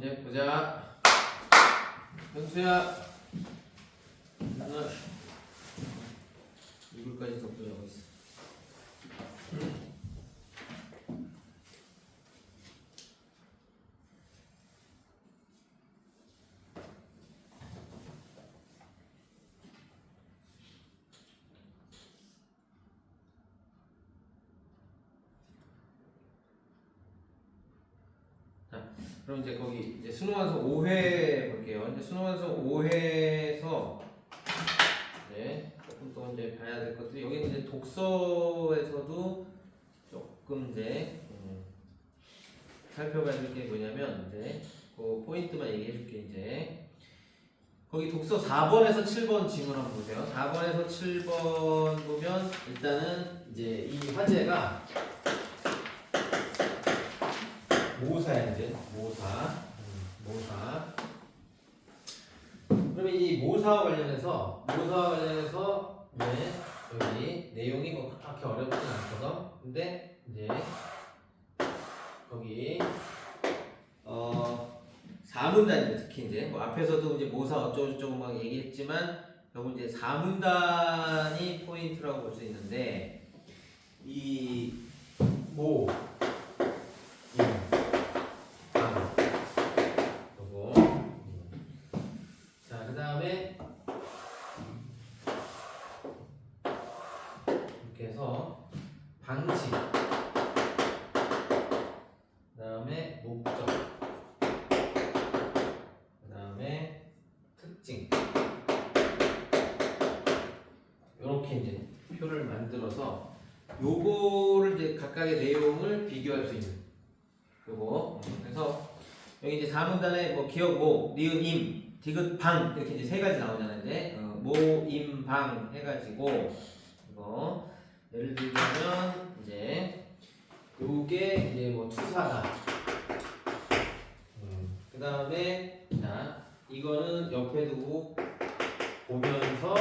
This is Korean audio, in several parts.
이제 보자. 현수야. 하나. 이불까지 덮으려고 있어. 그럼 이제 거기 이제 수능완성 5회 볼게요. 이제 수능완성 5회에서 이제 조금 더 이제 봐야 될 것들이 여기 이제 독서에서도 조금 이제 살펴봐야 될 게 뭐냐면 이제 그 포인트만 얘기해 줄게. 이제 거기 독서 4번에서 7번 지문 한번 보세요. 4번에서 7번 보면 일단은 이제 이 화제가 모사야. 이제 모사. 그러면 이 모사와 관련해서 네, 여기 내용이 뭐 그렇게 어렵진 않거든. 근데 이제 거기 사문단인데 특히 이제 뭐 앞에서도 이제 모사 어쩌고저쩌고 막 얘기했지만 여기 이제 사문단이 포인트라고 볼 수 있는데 이 모 방지, 그 다음에 목적, 그 다음에 특징, 이렇게 이제 표를 만들어서 요거를 이제 각각의 내용을 비교할 수 있는 요거. 그래서 여기 이제 사문단에 뭐 기억, 모, 니은, 임, 디귿, 방 이렇게 이제 세 가지 나오잖아요. 이제 모, 임, 방 해가지고 이거. 예를 들자면 이제 요게 이제 뭐 투사다. 그 다음에 자 이거는 옆에 두고 보면서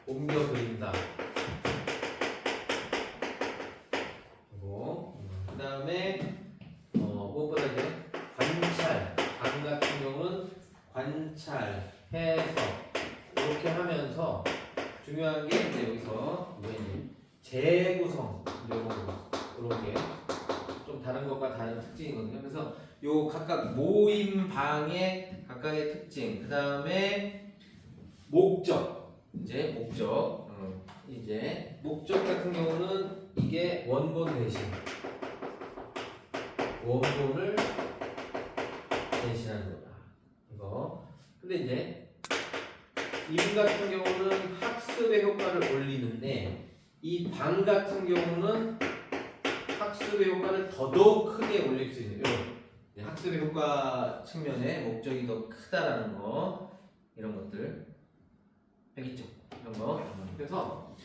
옮겨 그린다. 그리고 그 다음에 무엇보다 이제 관찰. 방 같은 경우는 관찰해서 이렇게 하면서. 중요한 게 이제 여기서 재구성 이런 게 좀 다른 것과 다른 특징이거든요. 그래서 요 각각 모임 방의 각각의 특징, 그 다음에 목적, 이제 목적 같은 경우는 이게 원본 대신 원본을 대신하는 거다. 이거. 근데 이제 임 같은 경우는 학습의 효과를 올리는데 이 방 같은 경우는 학습의 효과를 더더욱 크게 올릴 수 있는 학습의 효과 측면에 목적이 더 크다라는 거, 이런 것들 알겠죠? 이런 거. 그래서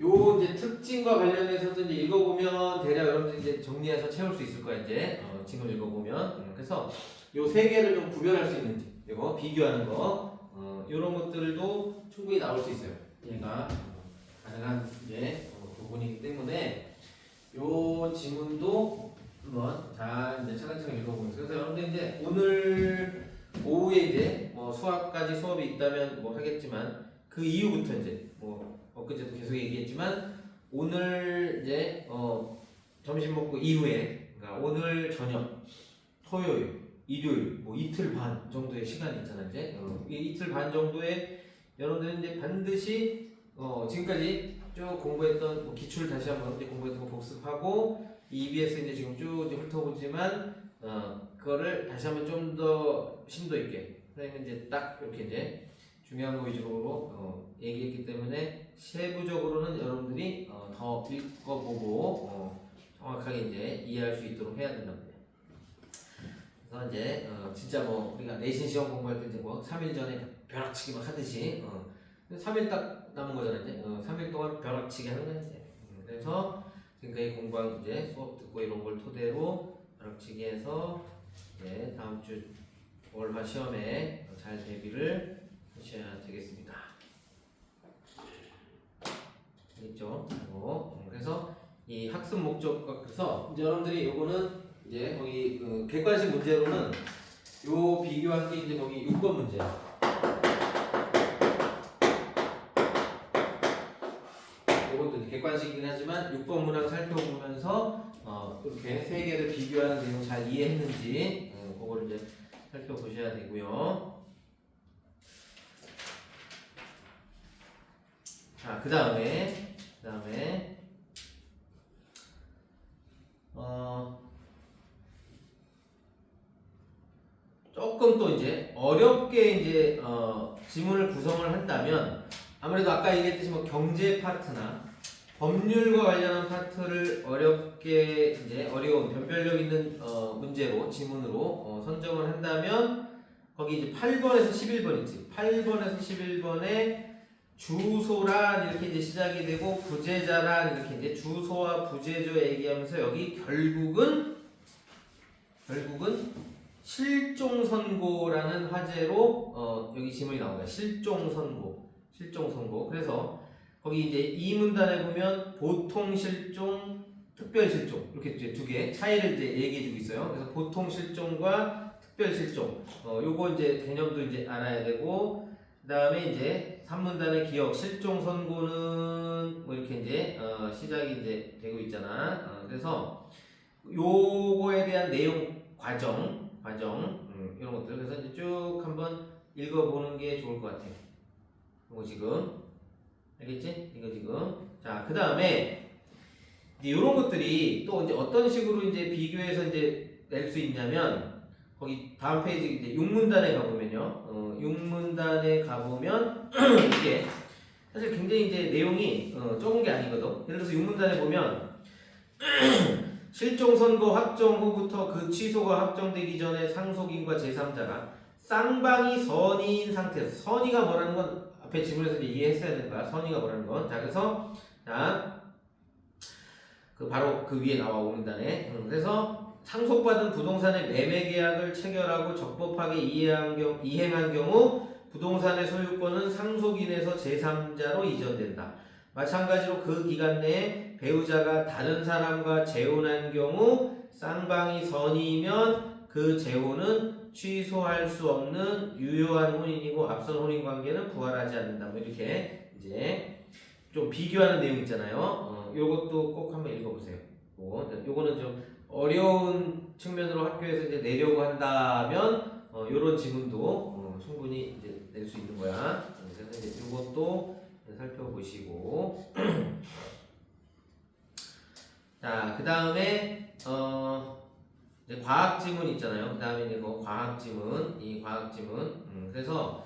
요 이제 특징과 관련해서도 이제 읽어보면 대략 여러분들 이제 정리해서 채울 수 있을 거야. 이제 지금 읽어보면. 그래서 요 세 개를 좀 구별할 수 있는지 이거 비교하는 거. 이런 것들도 충분히 나올 수 있어요. 얘가 가능한 이제 부분이기 때문에 요 지문도 한번 잘 이제 차근차근 읽어보면서. 그래서 여러분들 이제 오늘 오후에 이제 수학까지 수업이 있다면 뭐 하겠지만 그 이후부터 이제 엊그제도 계속 얘기했지만 오늘 이제 점심 먹고 이후에, 그러니까 오늘 저녁, 토요일, 일요일, 뭐 이틀 반 정도의 시간이 있잖아요. 이제 이 이틀 반 정도에 여러분들은 이제 반드시 지금까지 쭉 공부했던 뭐 기출 다시 한번 이제 공부했던 거 복습하고 EBS 이제 지금 쭉 이제 훑어보지만 그거를 다시 한번 좀 더 심도 있게, 그러니까 이제 딱 이렇게 이제 중요한 거 위주로 얘기했기 때문에 세부적으로는 여러분들이 더 읽어보고 정확하게 이제 이해할 수 있도록 해야 된답니다. 그래서 이제 진짜 뭐 우리가 내신 시험 공부할 때 이제 뭐 3일 전에 벼락치기 막 하듯이 3일 딱 남은 거잖아요. 이제 3일 동안 벼락치기 하는 거예요. 이제. 그래서 지금까지 공부한 이제 수업 듣고 이런 걸 토대로 벼락치기 해서 이제 다음 주 월화 시험에 잘 대비를 하셔야 되겠습니다. 알겠죠? 그래서 이 학습 목적과, 그래서 이제 여러분들이 요거는 이제 거기 그 객관식 문제로는 요 비교한 게 이제 거기 6번 문제야. 이것도 이제 객관식이긴 하지만 6번 문항 살펴보면서 이렇게 세 개를 비교하는 내용 잘 이해했는지 그거를 이제 살펴보셔야 되고요. 자, 그 다음에 조금 또 이제 어렵게 이제 지문을 구성을 한다면 아무래도 아까 얘기했듯이 뭐 경제 파트나 법률과 관련한 파트를 어렵게 이제 어려운 변별력 있는 문제로 지문으로 선정을 한다면 거기 이제 8번에서 11번 있지. 8번에서 11번에 주소란 이렇게 이제 시작이 되고 부재자란 이렇게 이제 주소와 부재조 얘기하면서 여기 결국은 실종선고라는 화제로 여기 지문이 나옵니다. 실종선고. 그래서 거기 이제 이 문단에 보면 보통실종, 특별실종 이렇게 이제 두 개 차이를 이제 얘기해주고 있어요. 그래서 보통실종과 특별실종 요거 이제 개념도 이제 알아야 되고 그 다음에 이제 3문단의 기억 실종선고는 뭐 이렇게 이제 시작이 이제 되고 있잖아. 그래서 요거에 대한 내용 과정 이런 것들 그래서 이제 쭉 한번 읽어보는 게 좋을 것 같아요. 이거 지금 알겠지? 이거 지금 자 그 다음에 이런 것들이 또 이제 어떤 식으로 이제 비교해서 이제 낼 수 있냐면 거기 다음 페이지 이제 6문단에 가보면요. 6문단에 가보면 이게 사실 굉장히 이제 내용이 적은 게 아니거든. 예를 들어서 6문단에 보면 실종선고 확정 후부터 그 취소가 확정되기 전에 상속인과 제3자가 쌍방이 선의인 상태에서 선의가 뭐라는 건 앞에 지문에서 이제 이해했어야 되는 거야. 선의가 뭐라는 건. 자 그래서 그 바로 그 위에 나와 5문단에 그래서 상속받은 부동산의 매매 계약을 체결하고 적법하게 이행한 경우 부동산의 소유권은 상속인에서 제3자로 이전된다. 마찬가지로 그 기간 내에 배우자가 다른 사람과 재혼한 경우 쌍방이 선의이면 그 재혼은 취소할 수 없는 유효한 혼인이고 앞선 혼인 관계는 부활하지 않는다. 뭐 이렇게 이제 좀 비교하는 내용 있잖아요. 요것도 꼭 한번 읽어보세요. 요거는 좀 어려운 측면으로 학교에서 이제 내려고 한다면 요런 지문도 충분히 이제 낼 수 있는 거야. 그래서 이제 요것도 살펴보시고 자, 그 다음에 이제 과학 지문 있잖아요. 그 다음에 이제 과학 지문, 그래서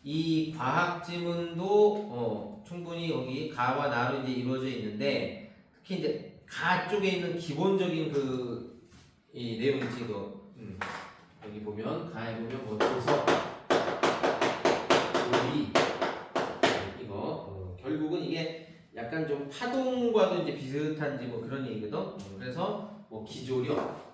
이 과학 지문도 충분히 여기 가와 나로 이제 이루어져 있는데 특히 이제 가 쪽에 있는 기본적인 이 내용 있지 여기 보면 가에 보면 뭐 도서, 조리 이거 결국은 이게 약간 좀 파동과도 이제 비슷한지 뭐 그런 얘기거든. 그래서 뭐 기조력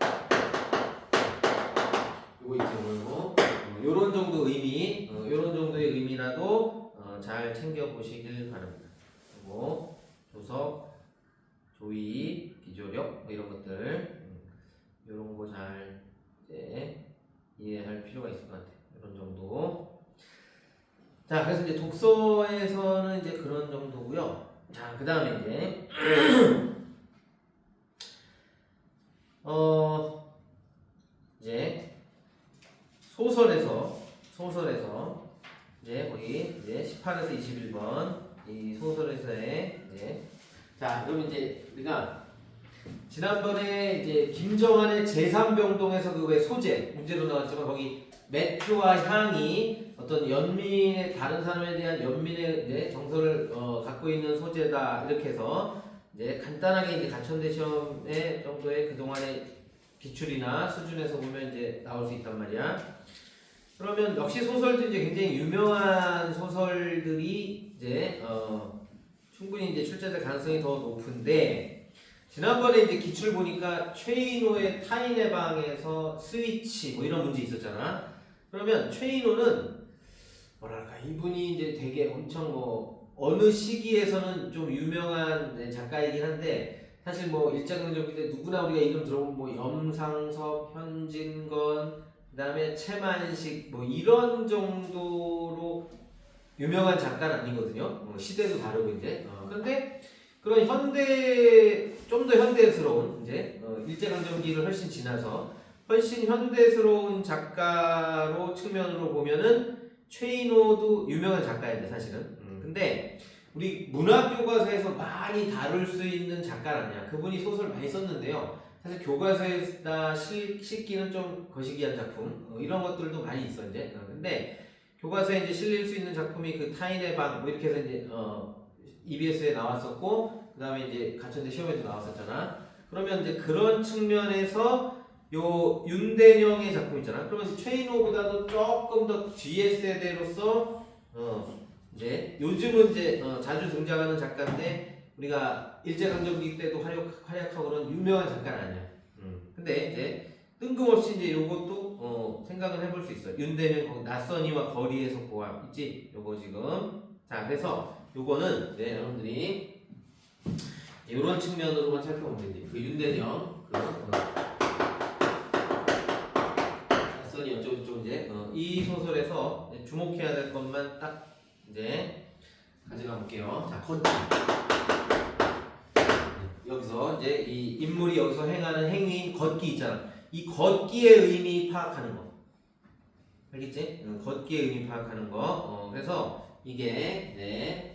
요거 있죠, 뭐 요런 정도 의미, 요런 정도의 의미라도 잘 챙겨 보시길 바랍니다. 그리고 조석, 조의, 기조력 뭐 이런 것들 요런 거 잘 이제 이해할 필요가 있을 것 같아요. 이런 정도. 자, 그래서 이제 독서에서는 이제 그런 정도고요. 자, 그 다음에 이제 이제 소설에서 이제 거기 이제 18에서 21번 이 소설에서의 이제 자, 그럼 이제 우리가 지난번에 이제 김정한의 제3병동에서 그 왜 소재 문제로 나왔지만 거기 매트와 향이 어떤 연민의 다른 사람에 대한 연민의 이제 정서를 갖고 있는 소재다 이렇게 해서 이제 간단하게 이제 가천대 시험의 정도의 그동안의 기출이나 수준에서 보면 이제 나올 수 있단 말이야. 그러면 역시 소설도 이제 굉장히 유명한 소설들이 이제 충분히 이제 출제될 가능성이 더 높은데 지난번에 이제 기출 보니까 최인호의 타인의 방에서 스위치 뭐 이런 문제 있었잖아. 그러면 최인호는 뭐랄까 이분이 이제 되게 엄청 뭐 어느 시기에서는 좀 유명한 작가이긴 한데 사실 뭐 일자강점기인데 누구나 우리가 이름 들어보면 뭐 염상섭, 현진건, 그다음에 최만식 뭐 이런 정도로 유명한 작가는 아니거든요. 시대도 다르고 이제. 근데 그런 현대 좀 더 현대스러운 이제 일제강점기를 훨씬 지나서 훨씬 현대스러운 작가로 측면으로 보면은 최인호도 유명한 작가인데 사실은. 근데 우리 문학 교과서에서 많이 다룰 수 있는 작가는 아니야. 그분이 소설 많이 썼는데요. 사실 교과서에다 싣기는 좀 거시기한 작품 이런 것들도 많이 있어 이제. 근데 교과서에 이제 실릴 수 있는 작품이 그 타인의 방 뭐 이렇게 해서 이제 EBS에 나왔었고 그다음에 이제 가천대 시험에도 나왔었잖아. 그러면 이제 그런 측면에서 요 윤대영의 작품 있잖아. 그러면 최인호보다도 조금 더 뒤에 세대로서 이제 요즘은 이제 자주 등장하는 작가인데 우리가 일제강점기 때도 활약하고 그런 유명한 작가는 아니야. 근데 이제 뜬금없이 이제 요것도 생각을 해볼 수 있어. 윤대는 낯선이와 거리에서 보아 있지. 요거 지금 자 그래서 요거는 이제 여러분들이 이런 측면으로만 살펴보면 되지. 그 윤대영 낯선이 어쩌고저쩌고 이제 이 소설에서 주목해야 될 것만 딱 이제 가져가 볼게요. 자 걷기. 여기서 이제 이 인물이 여기서 행하는 행위인 걷기 있잖아. 이 걷기의 의미 파악하는 거. 알겠지? 걷기의 의미 파악하는 거. 그래서 이게 네.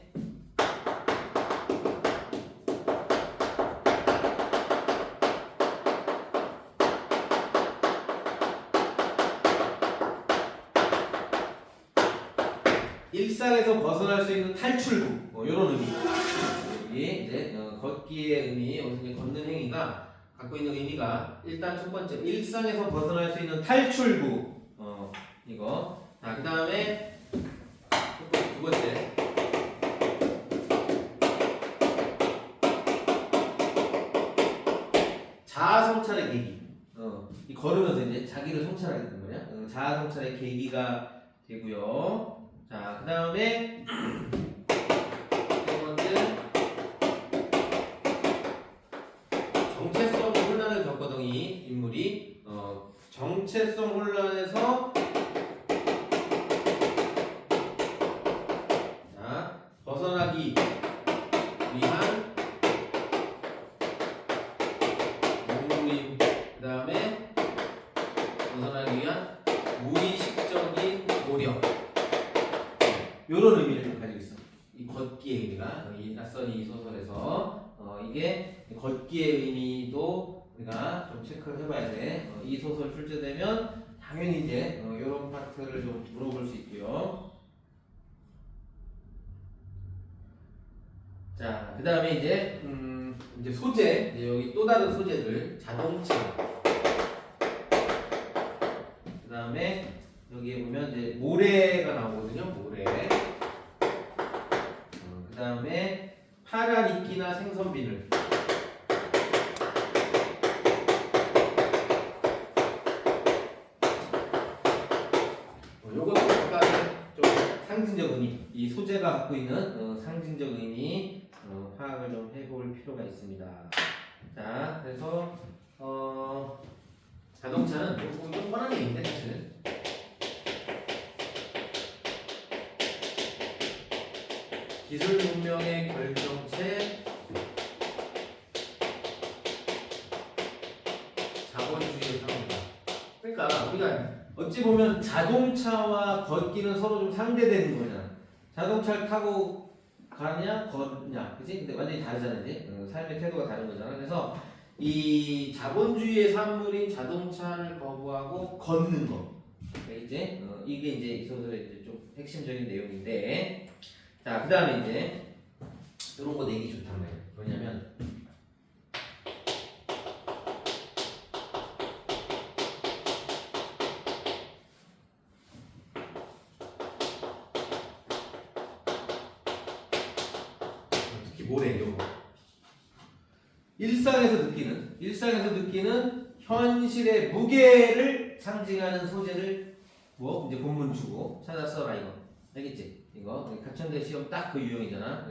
일상에서 벗어날 수 있는 탈출구 이런 의미. 여기 이제 걷기의 의미 여기서 이제 걷는 행위가 갖고 있는 의미가 일단 첫 번째 일상에서 벗어날 수 있는 탈출구 이거. 자 그다음에 두 번째 자아 성찰의 계기. 이 걸으면서 이제 자기를 성찰하게 되는 거냐? 자아 성찰의 계기가 되고요. 자, 그 다음에 세 번째 정체성 혼란을 겪거든 이 인물이 정체성 혼란에서 자, 벗어나기 위한 몸부림 그 다음에 벗어나기 위한 무의식적인 노력 이런 의미를 좀 가지고 있어. 이 걷기의 의미가 이 낯선 이 소설에서 이게 걷기의 의미도 우리가 좀 체크를 해봐야 돼. 이 소설 출제되면 당연히 이제 이런 파트를 좀 물어볼 수 있고요. 자, 그 다음에 이제 소재 이제 여기 또 다른 소재들 자동차. 그 다음에 여기에 보면 이제 모래가 나오거든요. 모래. 그 다음에 파란 이끼나 생선 비늘. 요것도 약간 좀 상징적 의미. 이 소재가 갖고 있는 상징적 의미 파악을 좀 해볼 필요가 있습니다. 자, 그래서 자동차는 좀 뻔한 얘기인데 사실. 기술 문명의 결정체 자본주의의 상호다. 그러니까 우리가 어찌 보면 자동차와 걷기는 서로 좀 상대되는 거잖아. 자동차를 타고 가냐 걷냐, 그치? 근데 완전히 다르잖아 이제. 삶의 태도가 다른 거잖아. 그래서 이 자본주의의 산물인 자동차를 거부하고 걷는 거. 알겠지? 이게 이제 이 소설의 이제 좀 핵심적인 내용인데. 자, 그 다음에 이제 이런 거 내기 좋단 말이야. 뭐냐면 특히 모래 이런 거. 일상에서 느끼는 현실의 무게를 상징하는 소재를 뭐 이제 본문 주고 찾아 써라 이거. 알겠지? 이거 가천대 시험 딱 그 유형이잖아.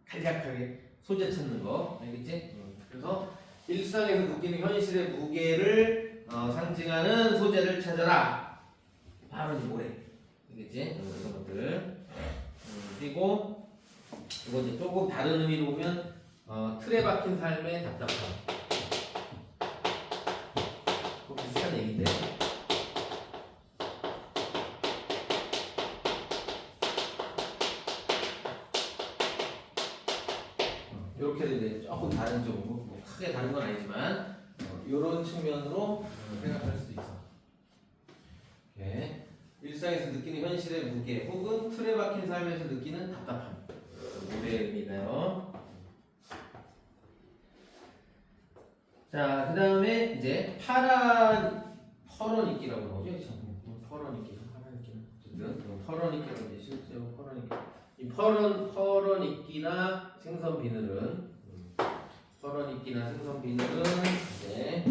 간략하게 소재 찾는 거. 알겠지? 그래서 일상에서 느끼는 현실의 무게를 상징하는 소재를 찾아라. 바로 이제 모래. 알겠지? 이런 것들. 그리고 이거 이제 조금 다른 의미로 보면 틀에 박힌 삶의 답답함. 비슷한 얘기인데. 이렇게 이제 조금 다른 좀 뭐 크게 다른 건 아니지만 이런 측면으로 생각할 수도 있어. 이렇게 일상에서 느끼는 현실의 무게 혹은 틀에 박힌 삶에서 느끼는 답답함. 모래입니다요. 자, 그 다음에 이제 퍼런이끼라고 나오죠. 퍼런이끼, 어쨌든 퍼런이끼라고 이제 실제로 퍼런이끼. 이 퍼런이끼나 생선 비늘은 이제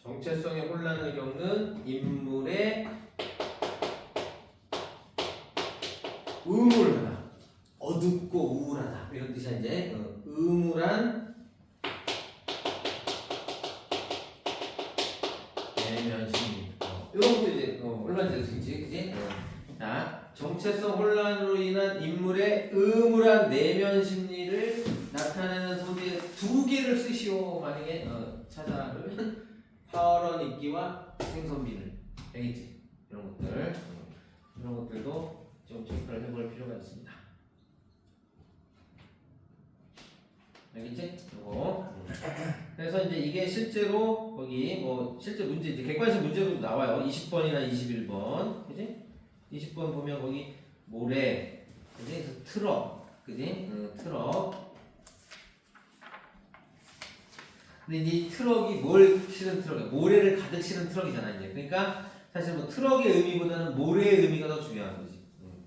정체성의 혼란을 겪는 인물의 의무하다, 어둡고 우울하다 이런 뜻이야. 이제 의무란 내면심 이런 것도 이제 혼란 될수 있지, 그지? 자, 정체성 혼란으로 인한 인물의 의무란 내면 심리를 나타내는 소재 두 개를 쓰시오. 만약에 찾아보면 퍼런이끼와 생선비늘, 알겠지? 이런 것들도 좀 체크를 해볼 필요가 있습니다. 알겠지? 이거. 그래서 이제 이게 실제로 거기 뭐 실제 문제 이제 객관식 문제로 나와요. 20번이나 21번, 그지? 20번 보면 거기 모래, 그지? 그래서 트럭, 그지? 트럭. 근데 이제 이 트럭이 뭘 실은 트럭이야? 모래를 가득 실은 트럭이잖아 이제. 그러니까 사실 뭐 트럭의 의미보다는 모래의 의미가 더 중요한 거지.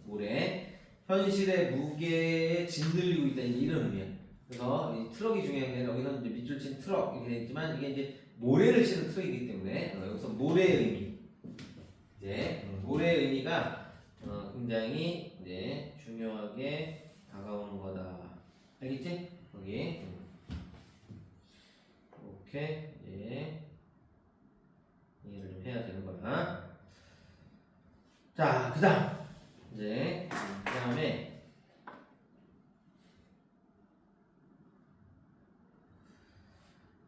모래. 현실의 무게에 짓눌리고 있다 이런 의미야. 그래서 이 트럭이 중요한 게 여기서는 이제 밑줄 친 트럭 이렇게 되지만 이게 이제 모래를 실은 트럭이기 때문에 여기서 모래의 의미. 이제 모래의 의미가 굉장히 이제 중요하게 다가오는 거다. 알겠지? 거기. 이렇게 이제 이해를 좀 해야 되는 거야. 자, 그다음 이제 그다음에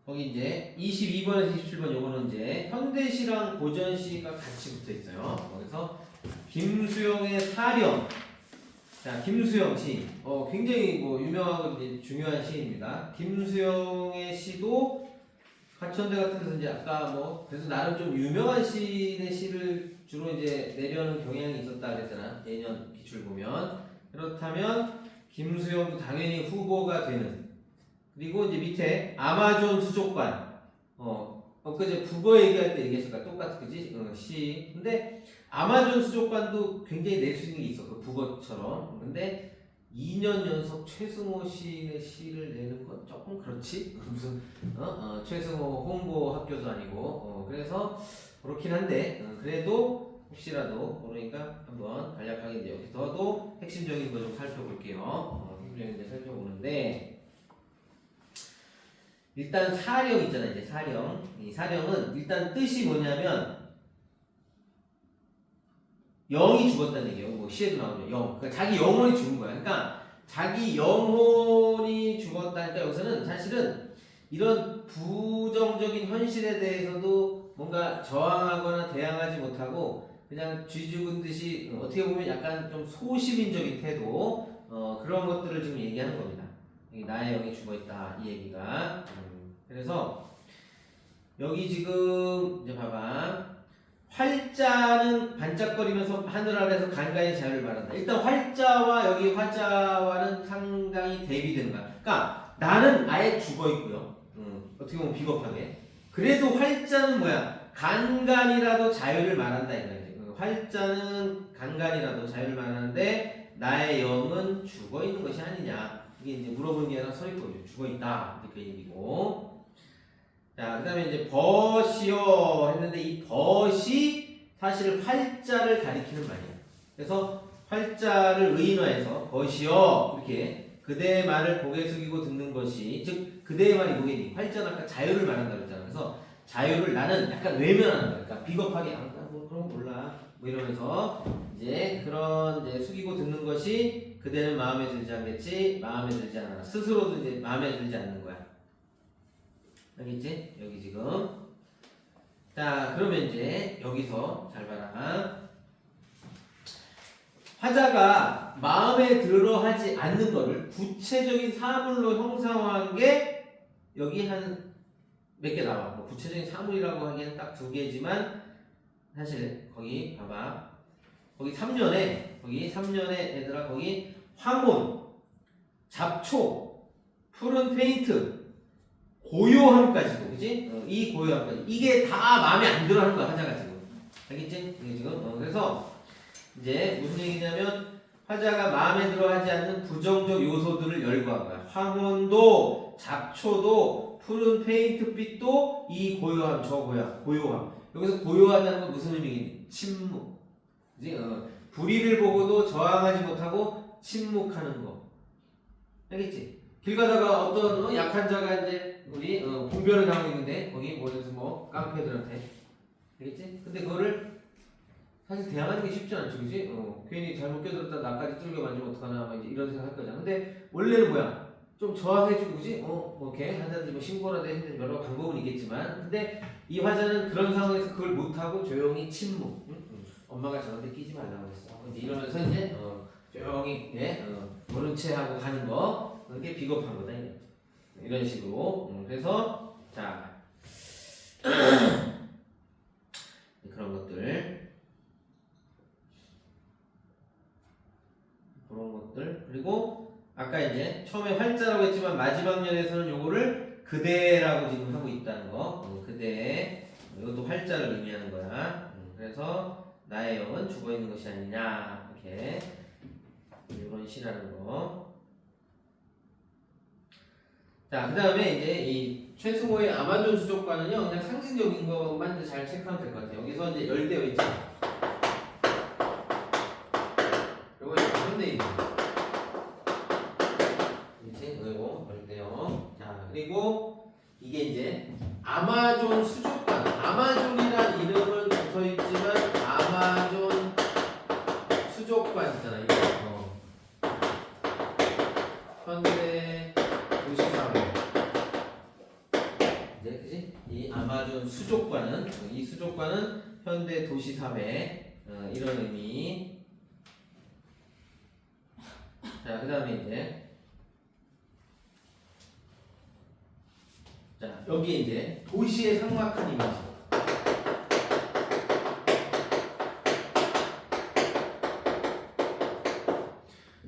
거기 이제 22번에서 27번 요거는 이제 현대시랑 고전시가 같이 붙어 있어요. 거기서 김수영의 사령. 자, 김수영 시. 굉장히 뭐 유명하고 이제 중요한 시입니다. 김수영의 시도 가천대 같은 데서 이제 아까 뭐 그래서 나름 좀 유명한 시인의 시를 주로 이제 내려는 경향이 있었다 그랬잖아. 예년 기출 보면. 그렇다면 김수영도 당연히 후보가 되는. 그리고 이제 밑에 아마존 수족관. 그제 국어 얘기할 때 얘기했을까 똑같은 그지? 시. 근데 아마존 수족관도 굉장히 낼 수 있는 게 있어. 그 국어처럼. 근데 2년 연속 최승호 시인의 시를 내는 건 조금 그렇지? 무슨 최승호 홍보 학교도 아니고 그래서 그렇긴 한데 그래도 혹시라도 모르니까 한번 간략하게 이제 여기서도 핵심적인 거 좀 살펴볼게요. 핵심적인 거 살펴보는데 일단 사령 있잖아요. 이제 사령. 이 사령은 일단 뜻이 뭐냐면 영이 죽었다는 얘기예요. 뭐 시에도 나오죠. 영. 그러니까 자기 영혼이 죽은 거야. 그러니까 자기 영혼이 죽었다니까 여기서는 사실은 이런 부정적인 현실에 대해서도 뭔가 저항하거나 대항하지 못하고 그냥 쥐 죽은 듯이 어떻게 보면 약간 좀 소시민적인 태도 그런 것들을 지금 얘기하는 겁니다. 나의 영이 죽어있다 이 얘기가. 그래서 여기 지금 이제 봐봐. 활자는 반짝거리면서 하늘 아래서 간간히 자유를 말한다. 일단 활자와 여기 화자와는 상당히 대비되는 거야. 그러니까 나는 아예 죽어 있고요. 어떻게 보면 비겁하게. 그래도 활자는 뭐야? 간간이라도 자유를 말한다 이거야. 활자는 간간이라도 자유를 말하는데 나의 영은 죽어 있는 것이 아니냐. 이게 이제 물어보는 게 아니라 서 있거든요. 죽어 있다. 이렇게 얘기고. 자, 그 다음에 이제 벗이요 했는데 이 벗이 사실 활자를 가리키는 말이야. 그래서 활자를 의인화해서 것이여 이렇게 그대의 말을 고개 숙이고 듣는 것이 즉 그대의 말이 뭐겠니? 활자는 아까 자유를 말한다고 했잖아. 그래서 자유를 나는 약간 외면하는 거야. 그러니까 비겁하게 뭐 그런 거 몰라 뭐 이러면서 이제 그런 이제 숙이고 듣는 것이 그대는 마음에 들지 않겠지? 마음에 들지 않아. 스스로도 이제 마음에 들지 않는 거야. 알겠지? 여기 지금. 자, 그러면 이제 여기서 잘 봐라. 화자가 마음에 들어 하지 않는 거를 구체적인 사물로 형상화한 게 여기 한 몇 개 나와. 뭐 구체적인 사물이라고 하기에는 딱 2개지만 사실 거기 봐봐. 거기 3년에 얘들아 거기 화문, 잡초, 푸른 페인트, 고요함까지도 그지? 이 고요함까지 이게 다 마음에 안 들어하는 거야 화자가 지금. 알겠지? 이게 지금 그래서 이제 무슨 얘기냐면 화자가 마음에 들어하지 않는 부정적 요소들을 열거한 거야. 화문도 잡초도 푸른 페인트빛도 이 고요함, 저 고요함. 여기서 고요하다는 건 무슨 의미겠니? 침묵. 그지? 불의를 보고도 저항하지 못하고 침묵하는 거. 알겠지? 길 가다가 어떤 약한 자가 이제 우리 봉변을 당하고 있는데 거기 뭐 깡패들한테. 알겠지? 근데 그거를 사실 대항하는 게 쉽지 않죠, 그지? 괜히 잘못 껴들었다 나까지 뚫려 맞으면 어떡하나 막 이제 이런 생각 할 거잖아. 근데 원래는 뭐야? 좀 저항해주고, 그지? 뭐 이렇게 하든지 뭐 신고라도 해든지 여러 방법은 있겠지만, 근데 이 화자는 그런 상황에서 그걸 못하고 조용히 침묵. 엄마가 저한테 끼지 말라고 했어. 근데 이러면서 이제 조용히 모른 채 하고 가는 거, 그게 비겁한 거다 이게. 이런 식으로. 그래서 자 그런 것들. 그런 것들 그리고 아까 이제 처음에 활자라고 했지만 마지막 년에서는 요거를 그대라고 지금 하고 있다는 거. 그대 이것도 활자를 의미하는 거야. 그래서 나의 영은 죽어 있는 것이 아니냐 이렇게 이런 시라는 거. 자, 그 다음에 이제 이 최승호의 아마존 수족관은요 그냥 상징적인 것만 이제 잘 체크하면 될 것 같아요. 여기서 이제 열되어 있죠. 요거 현대인. 그렇지? 그리고 열대요. 자, 그리고 이게 이제 아마존 수족관. 아마존이라는 이름은 붙어 있지만 아마존 수족관 있잖아. 이거. 현대 도시사회. 이제 그지? 이 아마존 수족관은 이 수족관은 현대 도시사회 이런 의미. 자, 그 다음에 이제 자 여기에 이제 도시의 삭막한 이미지.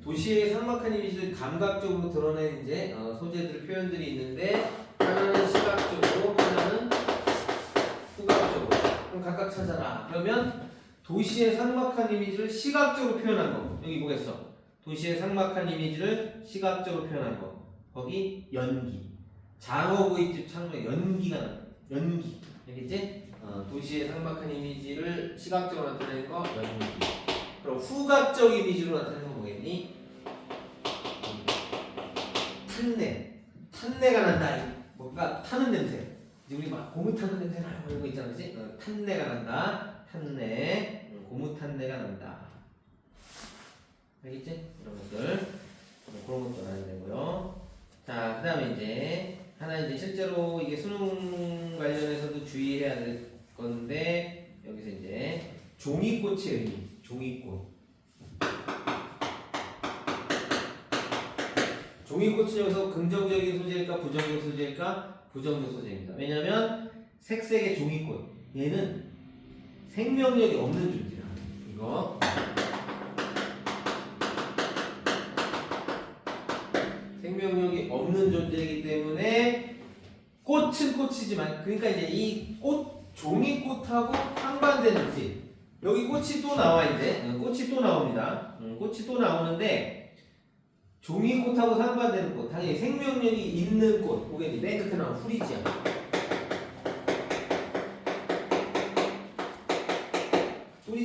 도시의 삭막한 이미지를 감각적으로 드러낸 이제 소재들 표현들이 있는데 하나는 시각적으로 하나는 후각적으로. 그럼 각각 찾아라. 그러면 도시의 삭막한 이미지를 시각적으로 표현한 거 여기 보겠어. 도시의 삭막한 이미지를 시각적으로 표현한 거. 거기 연기. 장어구이집 창문에 연기가 나. 연기. 알겠지? 도시의 삭막한 이미지를 시각적으로 나타내는 거 연기. 그럼 후각적 이미지로 나타내는 거 뭐겠니? 탄내. 탄내가 난다. 뭔가 타는 냄새. 이제 우리 막 고무 타는 냄새 나요. 이런 거 있잖아, 그렇지? 탄내가 난다. 탄내. 고무 탄내가 난다. 알겠지? 이런 것들. 그런 것도 알아야 되고요. 자, 그 다음에 이제 하나 이제 실제로 이게 수능 관련해서도 주의해야 될 건데 여기서 이제 종이꽃의 의미. 종이꽃. 종이꽃은 여기서 긍정적인 소재일까 부정적 소재일까? 부정적 소재입니다. 왜냐면 색색의 종이꽃. 얘는 생명력이 없는 존재야. 이거. 생명력이 없는 존재이기 때문에 꽃은 꽃이지만 그러니까 이제 이 꽃 종이꽃하고 상반되는 거지. 여기 꽃이 또 나와 이제 꽃이 또 나옵니다. 꽃이 또 나오는데 종이꽃하고 상반되는 꽃 당연히 생명력이 있는 꽃. 그게 맨 끝에 나온 후리지야.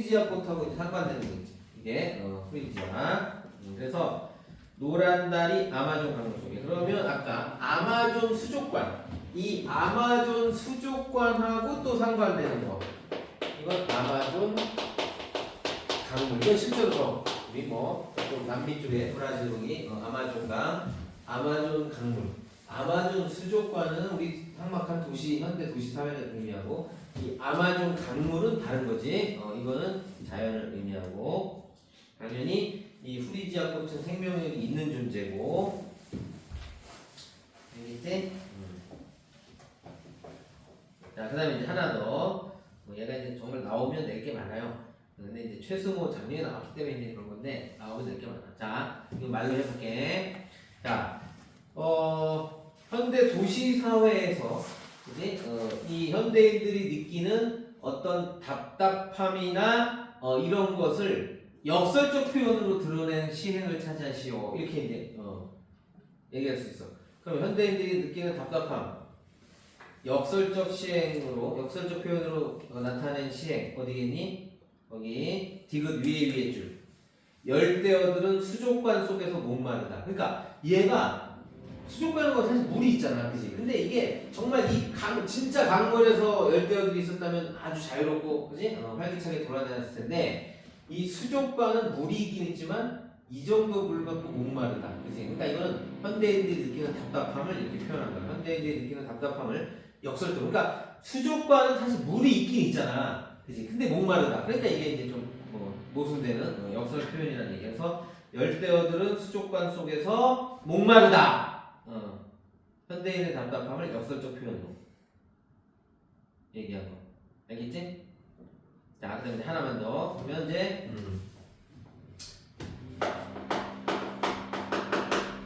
프리지아 꽃하고 이제 상관되는 거지. 이게 프리지아. 그래서 노란 달이 아마존 강물 속에. 그러면 아까 아마존 수족관. 이 아마존 수족관하고 또 상관되는 거. 이건 아마존 강물. 이건 실제로 우리 좀 남미 쪽에 브라질이 아마존강, 아마존 강물, 아마존 수족관은 우리 삭막한 도시, 현대 도시 사회를 의미하고 이 아마존 강물은 다른 거지. 이거는 자연을 의미하고 당연히 이 프리지아 꽃은 생명력이 있는 존재고. 알겠지? 자, 그다음에 이제 하나 더. 얘가 이제 정말 나오면 낼 게 많아요. 근데 이제 최승호 작년에 나왔기 때문에 이제 그런 건데 나오면 낼 게 많아. 자, 이거 말로 해볼게. 자, 현대 도시 사회에서 그지? 이 현대인들이 느끼는 어떤 답답함이나 이런 것을 역설적 표현으로 드러낸 시행을 찾아시오. 이렇게 이제 얘기할 수 있어. 그럼 현대인들이 느끼는 답답함, 역설적 시행으로, 역설적 표현으로 나타낸 시행 어디겠니? 거기 디귿 위에 줄. 열대어들은 수족관 속에서 목마르다. 그러니까 얘가 수족관은 거 사실 물이 있잖아, 그지? 근데 이게 정말 이 진짜 강물에서 열대어들이 있었다면 아주 자유롭고, 그지? 활기차게 돌아다녔을 텐데 이 수족관은 물이 있긴 있지만 이 정도 물 갖고 목마르다, 그지? 그러니까 이거는 현대인들이 느끼는 답답함을 이렇게 표현한 거야. 현대인들이 느끼는 답답함을 역설적으로. 그러니까 수족관은 사실 물이 있긴 있잖아, 그지? 근데 목마르다. 그러니까 이게 이제 좀 모순되는 역설 표현이라는 얘기. 그래서 열대어들은 수족관 속에서 목마르다. 현대인의 답답함을 역설적 표현으로 얘기한 거. 알겠지? 자, 그다음에 이제 하나만 더. 그러면 이제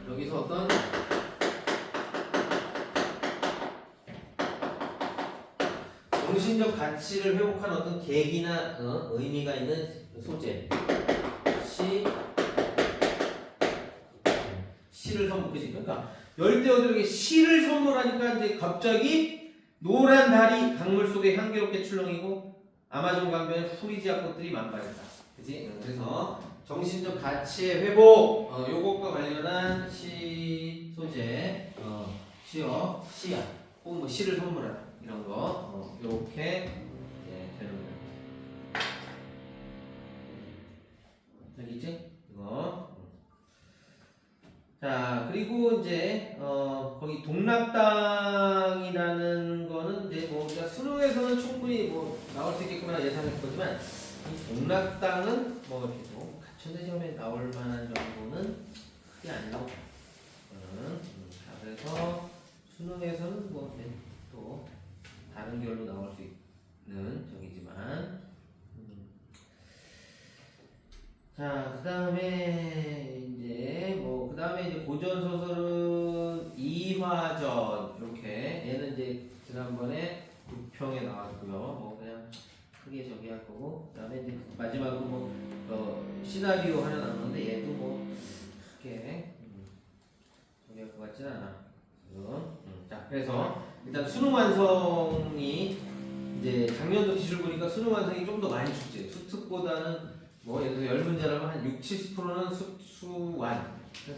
여기서 어떤 정신적 가치를 회복한 어떤 계기나 의미가 있는 소재. 시를 선물, 그지? 그러니까 열대어들에게 시를 선물하니까 이제 갑자기 노란 달이 강물 속에 향기롭게 출렁이고 아마존 강변에 프리지아 꽃들이 만발했다, 그지? 그래서 정신적 가치의 회복, 요것과 관련한 시 소재, 시어, 시야, 혹은 뭐 시를 선물하다 이런 거, 요렇게 되는 거예요. 알겠지? 이거. 자, 그리고 이제 거기 동락당이라는 거는 이제 우리가 수능에서는 충분히 나올 수 있겠구나 예상했을 거지만 이 동락당은 이렇게 갖춘대 시험에 나올 만한 정도는 크게 안 나오고. 자, 그래서 수능에서는 또 다른 결로 나올 수 있는 적이지만. 자, 그 다음에 이제 고전 소설은 이화전, 이렇게 얘는 이제 지난번에 6평에 나왔고요. 그냥 크게 저기 할 거고, 그 다음에 이제 마지막으로 시나리오 하나 나오는데 얘도 크게 저기 할 것 같진 않아. 자, 그래서 일단 수능 완성이 이제 작년도 기출 보니까 수능 완성이 좀 더 많이 죽지. 수특보다는 예를 들어 10문제라면 한 60, 70%는 수완, 30,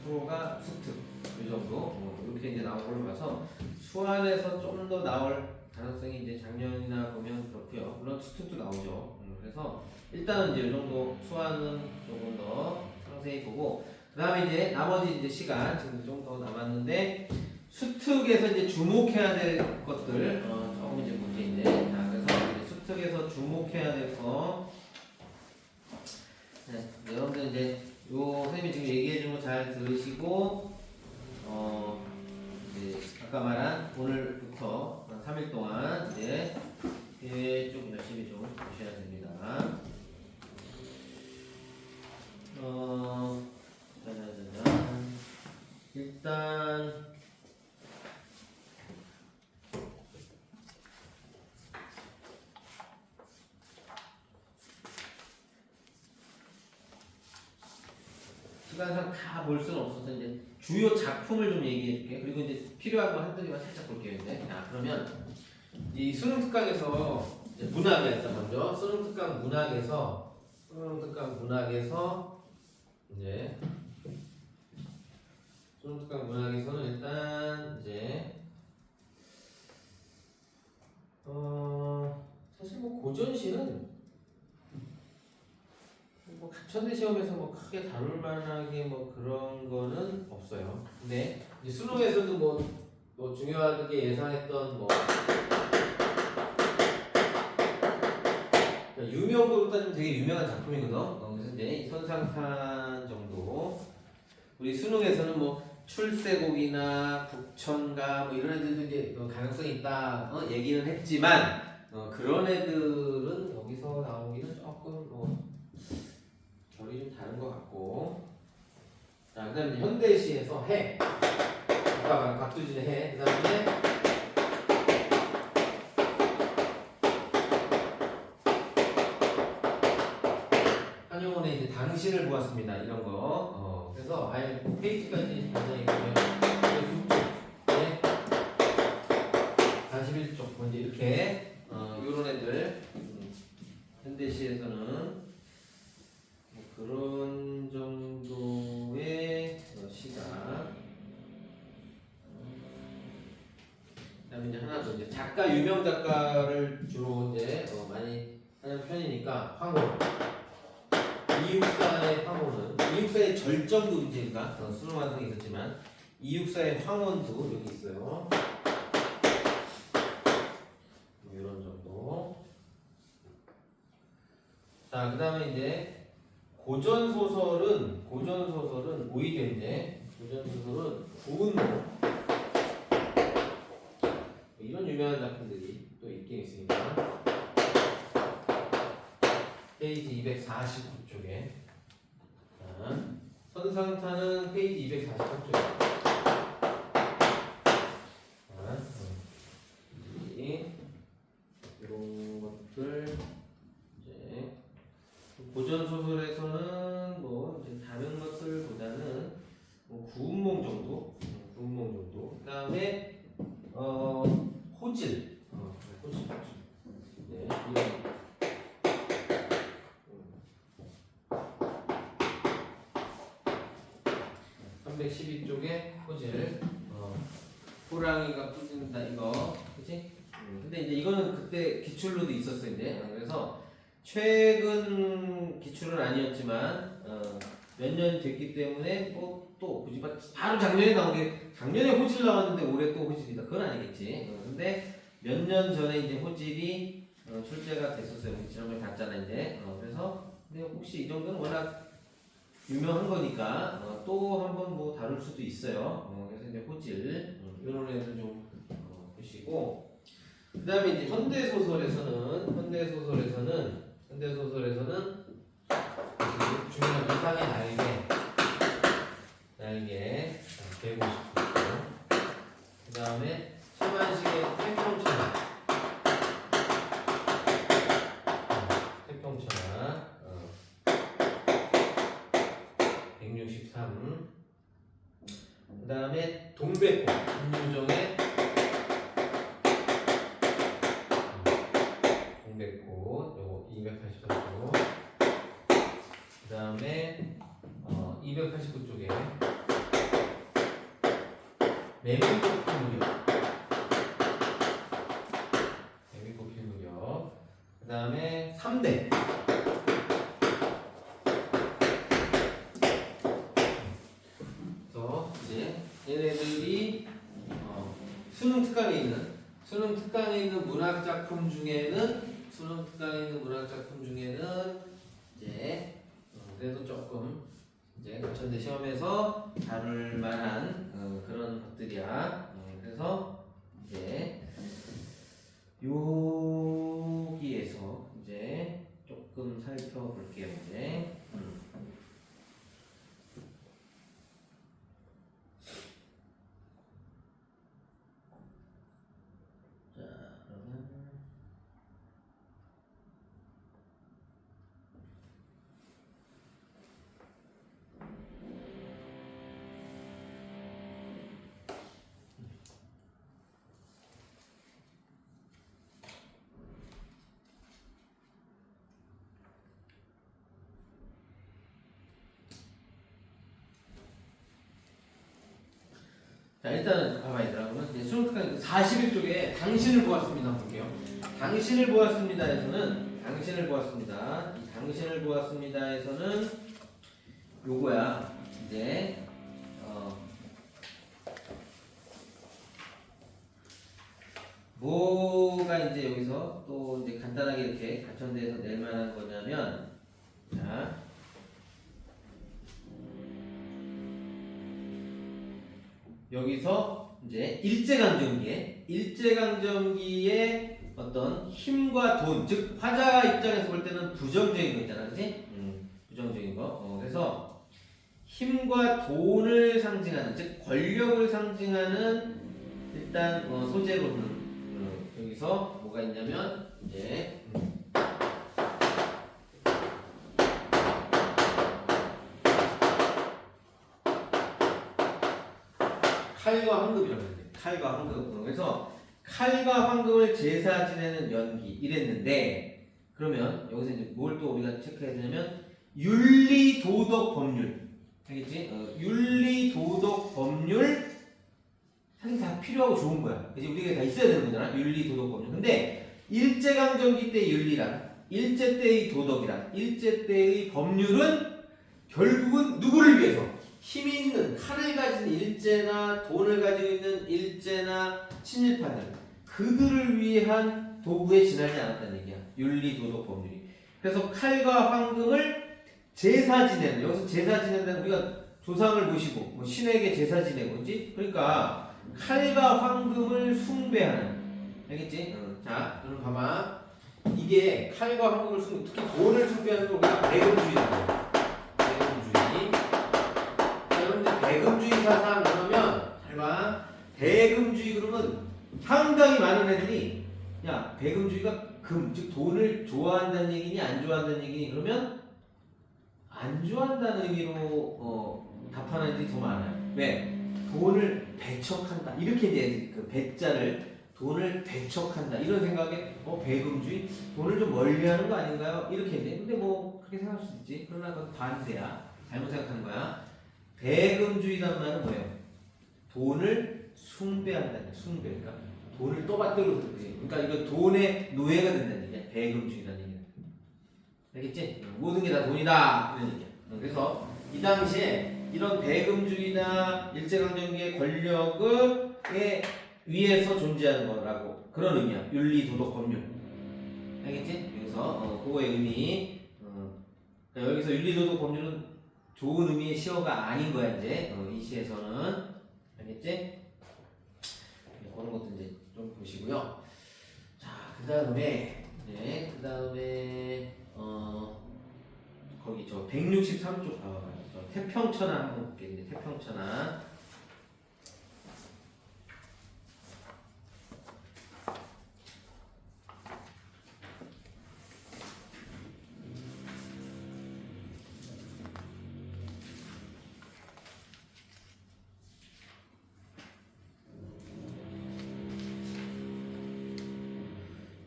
40%가 수특, 이 정도 이렇게 이제 나온 걸로 봐서 수완에서 좀 더 나올 가능성이 이제 작년이나 보면 그렇고요. 물론 수특도 나오죠. 그래서 일단은 이제 이 정도 수완은 조금 더 상세히 보고, 그 다음에 이제 나머지 이제 시간 지금 좀 더 남았는데 수특에서 이제 주목해야 될 것들 조금 이제 문제인데, 자, 그래서 이제 수특에서 주목해야 될 거. 네, 여러분들 이제 요 선생님이 지금 얘기해준 거 잘 들으시고, 이제 아까 말한 오늘부터 한 3일 동안 이제 좀 열심히 좀 보셔야 됩니다. 일단 시간상 다 볼 수는 없어서 이제 주요 작품을 좀 얘기해 줄게. 그리고 이제 필요한 거 한두 개만 살짝 볼게요. 이제. 자, 그러면 이 수능 특강에서 이제 문학이었죠. 먼저 수능 특강 문학에서 이제 수능 특강 문학에서는 일단 이제 사실 뭐 고전시는 뭐 가천대 시험에서 뭐 크게 다룰 만하게 뭐 그런 거는 없어요. 근데 이제 수능에서도 뭐 중요하게 예상했던 뭐 유명도로 따지면 되게 유명한 작품이거든. 그래서 이제 이 선상탄 정도. 우리 수능에서는 뭐 출세곡이나 북천가 뭐 이런 애들도 이제 가능성이 있다 얘기는 했지만 그런 애들은 여기서 나오기는 조금 뭐 결이 좀 다른 것 같고. 자, 그다음에 현대시에서 해. 아까 박두진의 해. 그다음에 한용운의 이제 당신을 보았습니다. 이런 거. 그래서 아예 페이지까지 굉장히 보면 41쪽 먼저 이렇게 이런 애들 현대시에서는 뭐 그런 정도의 시가. 그다음에 이제 하나 더 이제 작가 유명 작가를 주로 이제 많이 하는 편이니까 황홀. 이육사의 황혼은 이육사의 절정도 문제인가 수능 완성이 있었지만 이육사의 황혼도 여기 있어요. 뭐 이런 정도. 자, 그다음에 이제 고전 소설은 오히려 이제 고전 소설은 구은모 이런 유명한 작품들이 또 있긴 있으니까 페이지 249쪽에 선상타는 페이지 248쪽에 이런 것들 이제 고전 소설에서는 뭐 이제 다른 것들보다는 뭐 구운몽 정도, 그다음에 호질, 네, 이런. 312쪽에 호질, 호랑이가 뿌진다 이거, 그치? 근데 이제 이거는 그때 기출로도 있었어 이제. 그래서 최근 기출은 아니었지만 몇 년 됐기 때문에 또 굳이 바로 작년에 나온 게 작년에 호질 나왔는데 올해 또 호질이다 그건 아니겠지. 근데 몇 년 전에 이제 호질이 출제가 됐었어요. 지난번에 봤잖아 이제. 그래서 근데 혹시 이 정도는 워낙 유명한 거니까 또 한번 뭐 다룰 수도 있어요. 그래서 이제 호질 이런 애들 좀 보시고. 그다음에 이제 현대 소설에서는 중요한 이상의 날개 배고 싶고. 그다음에 서만식의 태평천하. 163. 그 다음에 동백꽃 김유정의 동백꽃 요거 283쪽. 그 다음에 289쪽에 매미꽃 필 무렵. 그 다음에 3대 얘네들이 수능 특강에 있는 문학 작품 중에는 이제 그래도 조금 이제 가천대 시험에서 다룰 만한 그런 것들이야. 그래서 이제 여기에서 이제 조금 살펴볼게요. 이제. 자, 일단은 봐봐 얘들아. 그러면 이제 수능 특강 41쪽에 당신을 보았습니다 볼게요. 당신을 보았습니다에서는 당신을 보았습니다. 이 당신을 보았습니다에서는 요거야. 이제 뭐가 이제 여기서 또 이제 간단하게 이렇게 가천대에서 낼 만한 거냐면, 자, 여기서 이제 일제강점기의 어떤 힘과 돈, 즉 화자 입장에서 볼 때는 부정적인 거 있잖아, 그렇지? 부정적인 거. 그래서 힘과 돈을 상징하는, 즉 권력을 상징하는 일단 소재로는 여기서 뭐가 있냐면 이제 칼과 황금이라고 해요. 칼과 황금. 그래서 칼과 황금을 제사 지내는 연기 이랬는데, 그러면 여기서 이제 뭘 또 우리가 체크해야 되냐면 윤리 도덕 법률. 알겠지? 윤리 도덕 법률 사실 다 필요하고 좋은 거야. 이제 우리가 다 있어야 되는 거잖아. 윤리 도덕 법률. 근데 일제강점기 때 윤리랑 일제 때의 도덕이랑 일제 때의 법률은 결국은 누구를 위해서? 힘이 있는 칼을 가진 일제나 돈을 가지고 있는 일제나 친일파들, 그들을 위한 도구에 지나지 않았다는 얘기야. 윤리 도덕 법률이. 그래서 칼과 황금을 제사 지내는, 여기서 제사 지낸다는, 우리가 조상을 모시고 뭐 신에게 제사 지내고, 그렇지? 그러니까 칼과 황금을 숭배하는, 알겠지? 자, 그럼 봐봐. 이게 칼과 황금을 특히 돈을 숭배하는 걸 우리가 배금주의라고 해요. 배금주의 사상 그러면 잘 봐. 배금주의 그러면 상당히 많은 애들이, 야, 배금주의가 즉 돈을 좋아한다는 얘기니 안 좋아한다는 얘기니, 그러면 안 좋아한다는 의미로 답하는 애들이 더 많아요. 왜? 돈을 배척한다. 이렇게 이제 그 배자를 돈을 배척한다. 이런 생각에 배금주의? 돈을 좀 멀리하는 거 아닌가요? 이렇게 이제. 근데 뭐 그렇게 생각할 수 있지. 그러나 그건 반대야. 잘못 생각하는 거야. 배금주의란 말은 뭐예요? 돈을 숭배한다는 거예요. 숭배. 그러니까 돈을 떠받들고 그러지. 그러니까 이거 돈의 노예가 된다는 얘기야. 배금주의라는 얘기야. 알겠지? 모든 게 다 돈이다. 이런 얘기야. 그래서 이 당시에 이런 배금주의나 일제강점기의 권력에 위에서 존재하는 거라고, 그런 의미야. 윤리 도덕 법률. 알겠지? 그래서 그거의 의미. 그러니까 여기서 윤리 도덕 법률은 좋은 의미의 시어가 아닌 거야, 이제. 이 시에서는. 알겠지? 그런 것도 이제 좀 보시고요. 자, 그 다음에, 거기 저 163쪽 봐봐요. 저 태평천하 한번 볼게요. 이제 태평천하.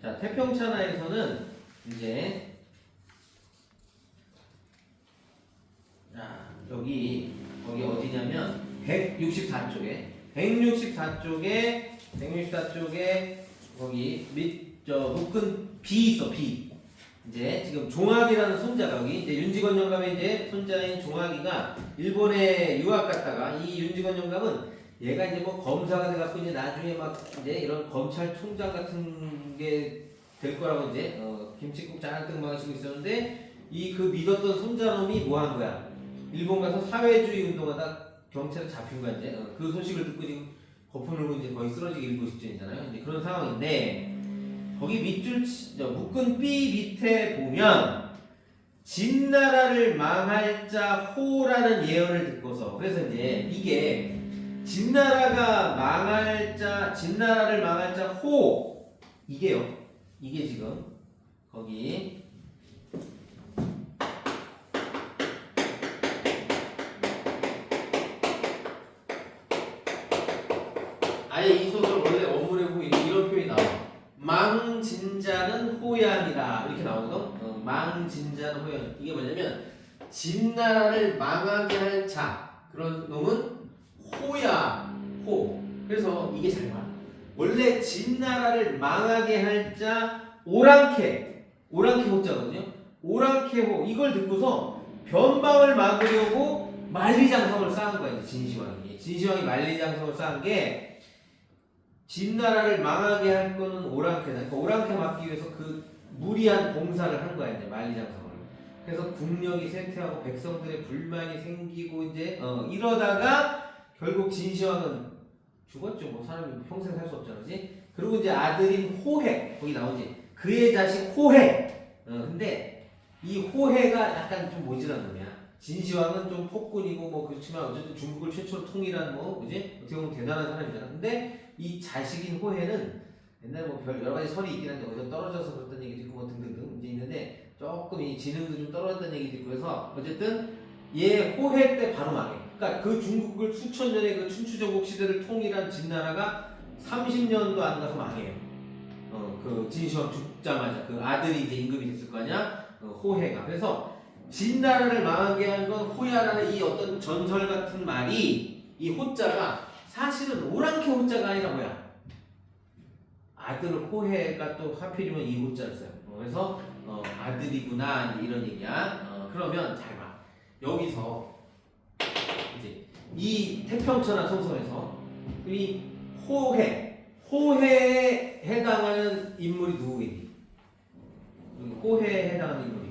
자, 태평천하에서는 이제 거기 어디냐면 164쪽에 거기 묶은 비 있어. 비. 이제 지금 종학이라는 손자가, 여기 이제 윤직원 영감의 이제 손자인 종학이가 일본에 유학 갔다가, 이 윤직원 영감은 얘가 이제 뭐 검사가 돼갖고 이제 나중에 막 이제 이런 검찰총장 같은 게 될 거라고 이제 김칫국 장학등 방식고 있었는데, 이 그 믿었던 손자놈이 뭐 한 거야? 일본 가서 사회주의 운동하다 경찰에 잡힌 거야. 이제 그 소식을 듣고 지금 거품을 울고 이제 거의 쓰러지기 일보 직전이잖아요. 이제 그런 상황인데, 거기 밑줄 묶은 B 밑에 보면 진나라를 망할 자 호라는 예언을 듣고서, 그래서 이제 이게 진나라를 망할 자 호, 이게요. 이게 지금 거기 아예 이 소설 원래 원문에 보면 이런 표현이 나와. 망진자는 호양이다, 이렇게 나오거든. 망진자는 호양. 이게 뭐냐면 진나라를 망하게 할 자, 그런 놈은 호야. 호. 그래서 이게 잘 봐. 원래 진나라를 망하게 할 자 오랑캐 호자거든요. 오랑캐 호 이걸 듣고서 변방을 막으려고 만리장성을 쌓은 거야. 이제 진시황이 만리장성을 쌓은 게 진나라를 망하게 할 거는 오랑캐다. 그러니까 오랑캐 막기 위해서 그 무리한 공사를 한 거야. 이제 만리장성을. 그래서 국력이 쇠퇴하고 백성들의 불만이 생기고 이제 이러다가 결국 진시황은 죽었죠. 뭐 사람이 평생 살 수 없잖아, 그지? 그리고 이제 아들인 호해 거기 나오지. 그의 자식 호해. 근데 이 호해가 약간 좀 모질한 놈이야. 진시황은 좀 폭군이고 뭐 그렇지만 어쨌든 중국을 최초로 통일한 뭐 그지? 어떻게 보면 대단한 사람이잖아. 근데 이 자식인 호해는 옛날에 뭐 별 여러 가지 설이 있긴 한데 어디서 떨어져서 그랬던 얘기도 있고 뭐 등등등 이제 있는데 조금 이 지능도 좀 떨어졌다는 얘기도 있고 해서 어쨌든 얘 호해 때 바로 망해. 그러니까 그 중국을 수천 년의 그 춘추전국 시대를 통일한 진나라가 30년도 안 가서 망해요. 그 진시황 죽자마자 그 아들이 이제 임금이 됐을 거 아니야? 호해가. 그래서 진나라를 망하게 한 건 호야라는 이 어떤 전설 같은 말이 이 호자가 사실은 오랑캐 호자가 아니라 뭐야? 아들 호해가 또 하필이면 이 호자를 써요. 그래서 아들이구나 이런 얘기야. 그러면 잘 봐. 여기서 이제 이 태평천하 소설에서 이 호해에 해당하는 인물이 누구이니? 호해에 해당하는 인물이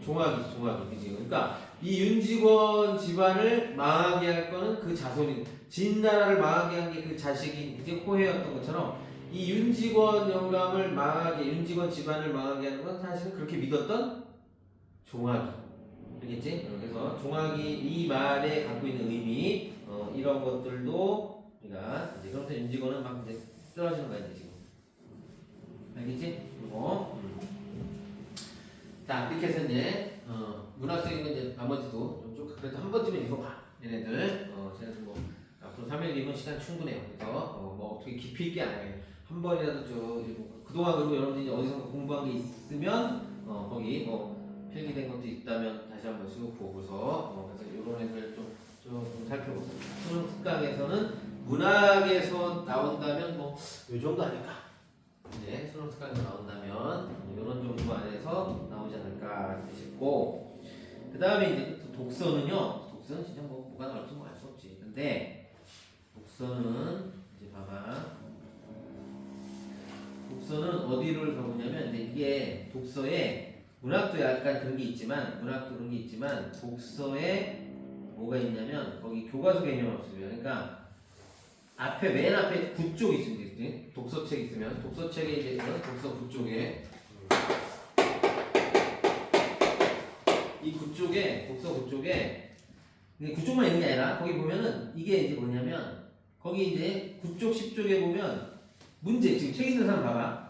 종학이지, 그지? 그러니까 이 윤직원 집안을 망하게 할 거는 그 자손인 진나라를 망하게 한 게 그 자식인 이제 호해였던 것처럼 이 윤직원 영감을 망하게 윤직원 집안을 망하게 하는 건 사실은 그렇게 믿었던 종학이. 알겠지? 그래서 종학이 이 말에 갖고 있는 의미 이런 것들도 우리가 이제 그런데 윤직원은 막 이제 쓰러지는 거야 이제 지금. 알겠지? 그리고 자 이렇게 해서 이제 문학적인 건 이제 나머지도 좀 그래도 한 번쯤은 읽어봐. 얘네들 쟤네들 뭐 앞으로 3일이면 시간 충분해요. 그래서 뭐 어떻게 깊이 있게 안 해요. 한 번이라도 그동안 그리고 여러분들이 어디서 공부한 게 있으면 거기 뭐 필기된 것도 있다면 다시 한번 쭉 보고서 그래서 이런 애들 좀 살펴보세요. 수능 특강에서는 문학에서 나온다면 뭐 이 정도 아닐까. 이제 수능 특강에서 나온다면 이런 정도 안에서 나오지 않을까 싶고, 그 다음에 이제 독서는 진짜 뭐가 나올지 뭐 알 수 없지. 근데 독서는 이제 봐봐. 독서는 어디를 가보냐면 이제 이게 독서에 문학도 약간 그런 게 있지만 독서에 뭐가 있냐면 거기 교과서 개념 없어요. 그러니까 맨 앞에 구쪽 있으면 독서책 있으면 독서책에 이제 독서 구쪽에 이 구쪽에 독서 구쪽에 구쪽만 있는 게 아니라 거기 보면은 이게 이제 뭐냐면 거기 이제 9쪽 10쪽에 보면 문제 지금 책 읽는 사람 봐봐.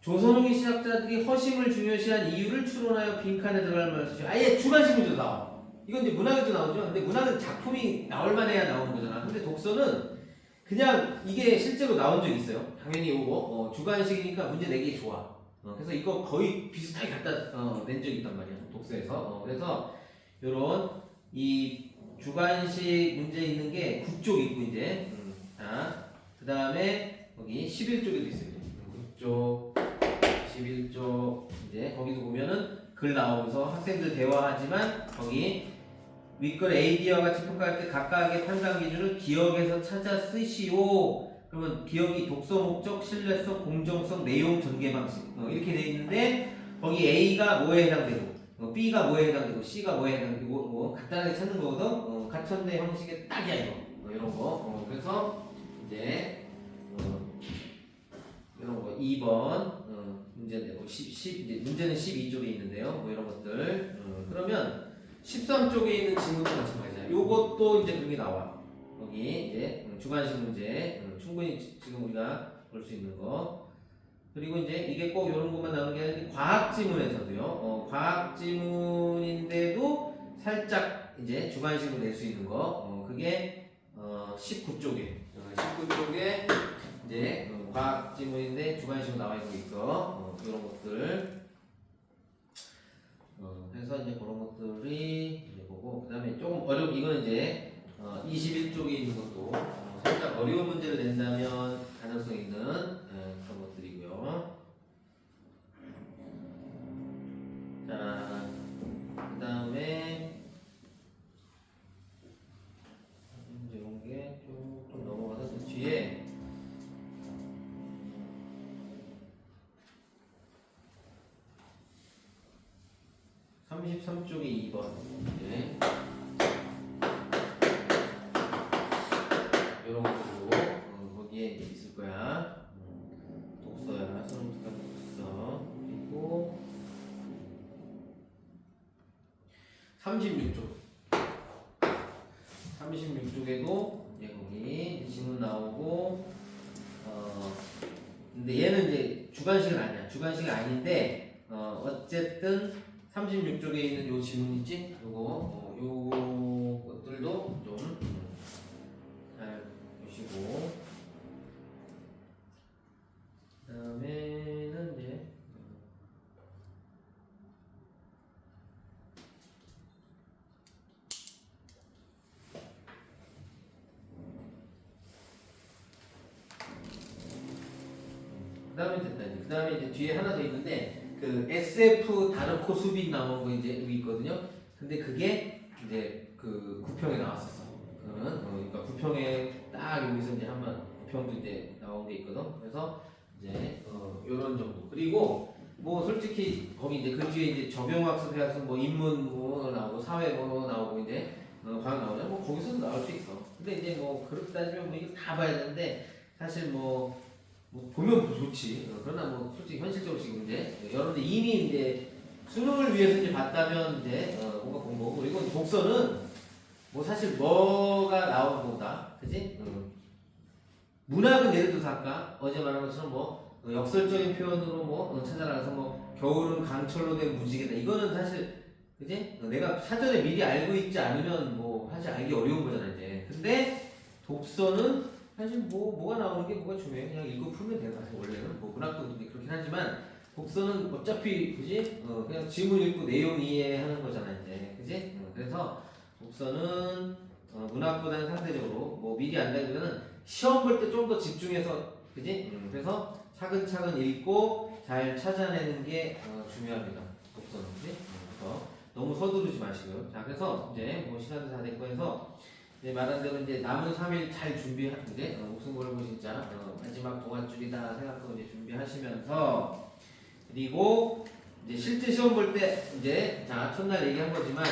조선후기 시작자들이 허심을 중요시한 이유를 추론하여 빈칸에 들어갈 만한 수죠. 아예 주관식 문제도 나와. 이건 이제 문학에도 나오죠. 근데 문학은 작품이 나올 만해야 나오는 거잖아. 근데 독서는 그냥 이게 실제로 나온 적이 있어요. 당연히 오고 주관식이니까 문제 내기 좋아. 그래서 이거 거의 비슷하게 갖다 낸 적이 있단 말이야. 독서에서. 그래서 요런 이 주관식 문제 있는 게 9쪽 있고 이제 자, 그 다음에 거기 11쪽에도 있어요. 9쪽 11쪽 이제 거기도 보면은 글 나오면서 학생들 대화하지만 거기 윗글 AD와 같이 평가할 때 각각의 판단 기준을 기억에서 찾아 쓰시오. 그러면 기억이 독서 목적, 신뢰성, 공정성, 내용 전개 방식 이렇게 돼 있는데 거기 A가 뭐에 해당되고 B가 뭐에 해당되고 C가 뭐에 해당되고 뭐 간단하게 찾는 거거든. 가천대 형식의 딱이야 이거. 이런 거. 그래서 이제 이런 거 2번 문제인데 이제 문제는 12쪽에 있는데요. 뭐 이런 것들. 그러면 13쪽에 있는 지문도 마찬가지야. 요것도 이제 그런 게 나와. 여기 이제 주관식 문제 충분히 지금 우리가 볼 수 있는 거. 그리고 이제 이게 꼭 이런 것만 나오는 게 아니라 과학 지문에서도요. 과학 지문인데도 살짝 이제 주관식으로 낼 수 있는 거. 그게 19쪽에 이제 과학 지문인데 주관식으로 나와 있는 게 있어. 이런 것들. 그래서 이제 그런 것들이 이제 보고, 그 다음에 조금 이거는 이제 21쪽에 있는 것도 살짝 어려운 문제를 낸다면 가능성 있는 그런 것들이고요. 자, 그 다음에 이런 게 조금 넘어가서 그 뒤에 33쪽에 2번. 네. 이런 것도 거기에 이제 있을 거야. 독서야, 수능특강 독서. 그리고 36쪽. 36쪽에도 이제 거기 지문 나오고, 근데 얘는 이제 주관식은 아니야. 주관식이 아닌데, 어쨌든 36쪽에 있는 요 지문 있지? 요거, 요 것들도 좀 잘 보시고. 그 다음에는 이제, 그 다음에 이제 뒤에 하나 더 있는데, 그 SF 다른 코수비 나오는 거 이제 여기 있거든요. 근데 그게 이제 그 구평에 나왔었어. 그러니까 구평에 딱 여기서 이제 한번 구평도 이제 나온 게 있거든. 그래서 이제 요런 정도. 그리고 뭐 솔직히 거기 이제 그 뒤에 이제 적용학습해서 뭐 인문 뭐 나오고 사회 뭐 나오고 이제 과학 나오냐 뭐 거기서도 나올 수 있어. 근데 이제 뭐 그렇게 따지면 뭐 이거 다 봐야 되는데 사실 뭐 보면 좋지. 그러나 뭐 솔직히 현실적으로 지금 이제 여러분들 이미 이제 수능을 위해서 이제 봤다면 이제 뭔가 공부하고 그리고 독서는 뭐 사실 뭐가 나오는 거다, 그지? 문학은 예를 들어서 아까 어제 말한 것처럼 뭐 역설적인 표현으로 뭐 찾아라서 뭐 겨울은 강철로 된 무지개다. 이거는 사실 그지? 내가 사전에 미리 알고 있지 않으면 뭐 사실 알기 어려운 거잖아 이제. 근데 독서는 사실 뭐가 나오는 게 뭐가 중요해. 그냥 읽고 풀면 되는 사실 원래는 뭐 문학도 그렇긴 하지만 독서는 어차피 그지? 그냥 지문 읽고 내용 이해하는 거잖아 이제. 그지? 그래서 독서는 문학보다는 상대적으로 뭐 미리 안다기보다는 시험 볼 때 좀 더 집중해서 그지? 그래서 차근차근 읽고 잘 찾아내는 게 중요합니다. 독서는 그지? 그래서 너무 서두르지 마시고요. 자 그래서 이제 뭐 시간도 다 됐고 해서 이제 말한 대로 이제 남은 3일 잘 준비하고 이제 옥승고를 진짜 마지막 동아줄이다 생각하고 이제 준비하시면서 그리고 이제 실제 시험 볼 때 이제 자 첫날 얘기한 거지만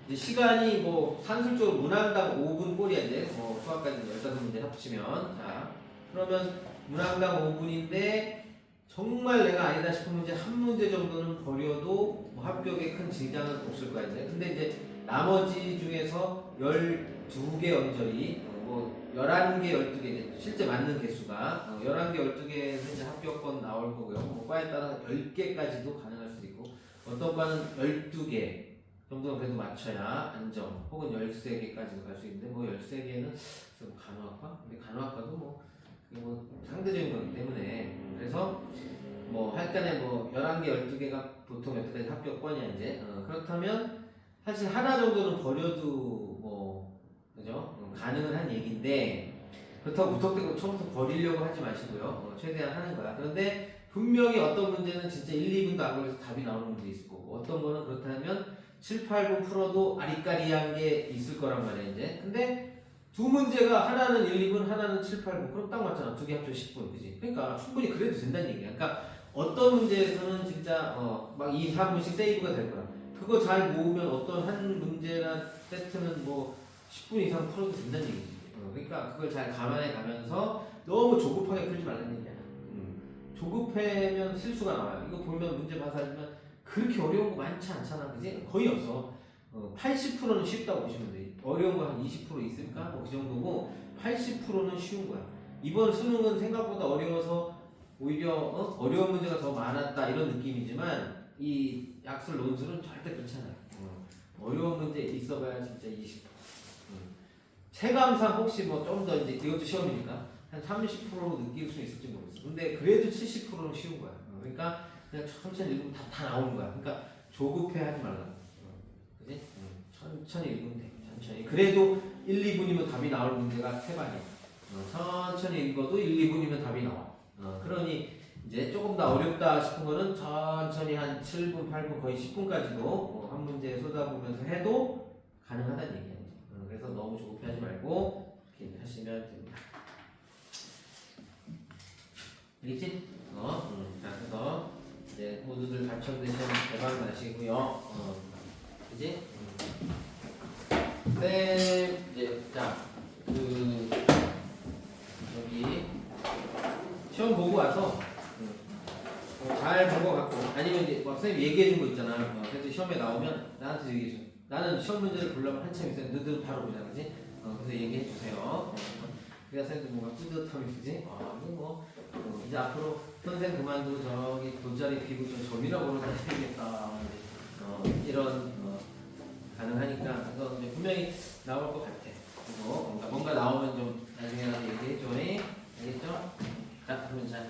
이제 시간이 뭐 산술적으로 문항당 5분 꼴이야 이제 뭐 수학까지 15문제 합치면 자 그러면 문항당 5분인데 정말 내가 아니다 싶은 문제 한 문제 정도는 버려도 뭐 합격에 큰 지장은 없을 거야 이제. 근데 이제 나머지 중에서 12개 언저리 뭐 11개, 12개 이제 실제 맞는 개수가 11개, 12개에서 이제 합격권 나올 거고요. 뭐 과에 따라 10개까지도 가능할 수도 있고 어떤 과는 12개 정도는 그래도 맞춰야 안정 혹은 13개까지도 갈 수 있는데 뭐 13개는 간호학과? 근데 간호학과도 뭐 상대적인 거기 때문에 그래서 뭐 할간에 뭐 11개, 12개가 보통 여태까지 합격권이야 이제 그렇다면 사실 하나 정도는 버려도 뭐 그죠? 가능은 한 얘기인데 그렇다고 무턱대고 처음부터 버리려고 하지 마시고요. 최대한 하는 거야. 그런데 분명히 어떤 문제는 진짜 1, 2분도 안 걸려서 답이 나오는 문제 있을 거고 어떤 거는 그렇다면 7, 8분 풀어도 아리까리한 게 있을 거란 말이야 이제. 근데 두 문제가 하나는 1, 2분 하나는 7, 8분 그럼 딱 맞잖아. 두 개 합쳐 10분 그지? 그러니까 충분히 그래도 된다는 얘기야. 그러니까 어떤 문제에서는 진짜 막 2, 3분씩 세이브가 될 거야. 그거 잘 모으면 어떤 한 문제나 세트는 뭐 10분 이상 풀어도 된다는 얘기지. 그러니까 그걸 잘 감안해 가면서 너무 조급하게 풀지 말라는 얘기야. 조급하면 실수가 나와요. 이거 보면 문제 봐서 알지만 그렇게 어려운 거 많지 않잖아. 그지? 거의 없어. 80%는 쉽다고 보시면 돼. 어려운 거 한 20% 있을까? 뭐 그 정도고 80%는 쉬운 거야. 이번 수능은 생각보다 어려워서 오히려 어려운 문제가 더 많았다 이런 느낌이지만 이 약술 논술은 절대 그렇지 않아요. 어려운 문제 있어봐야 진짜 20%. 체감상 혹시 뭐 좀 더 이제 이것도 시험이니까 한 30%로 느낄 수 있을지 모르겠어. 근데 그래도 70%는 쉬운 거야. 그러니까 그냥 천천히 읽으면 다 나오는 거야. 그러니까 조급해 하지 말라고. 그지? 천천히 읽으면 돼. 천천히. 그래도 1, 2분이면 답이 나올 문제가 3반이야. 천천히 읽어도 1, 2분이면 답이 나와. 그러니 이제 조금 더 어렵다 싶은 거는 천천히 한 7분, 8분, 거의 10분까지도 한 문제 쏟아보면서 해도 가능하다는 얘기야. 그래서 너무 조급해하지 말고 이렇게 하시면 됩니다. 알겠지? 자, 그래서 이제 모두들 당첨되신 대박 나시고요. 그지? 네, 이제 자, 여기 시험 보고 와서 잘 본 거 같고 아니면 이제 막 선생님 얘기해 준 거 있잖아. 그래서 시험에 나오면 나한테 얘기해 줘. 나는 시험 문제를 보려면 한참 있어요. 너희들은 바로 보잖아, 그지? 그래서 얘기해 주세요. 그래야 선생님 뭔가 뿌듯함이 있지. 이제 앞으로 선생 그만두고 저기 돗자리 피고 좀 점이라고 다녀야겠다. 이런 가능하니까 그래서 이제 분명히 나올 것 같아. 그리고 뭔가 나오면 좀 나중에라도 얘기해 줘. 알겠죠? 자, 그러면 자.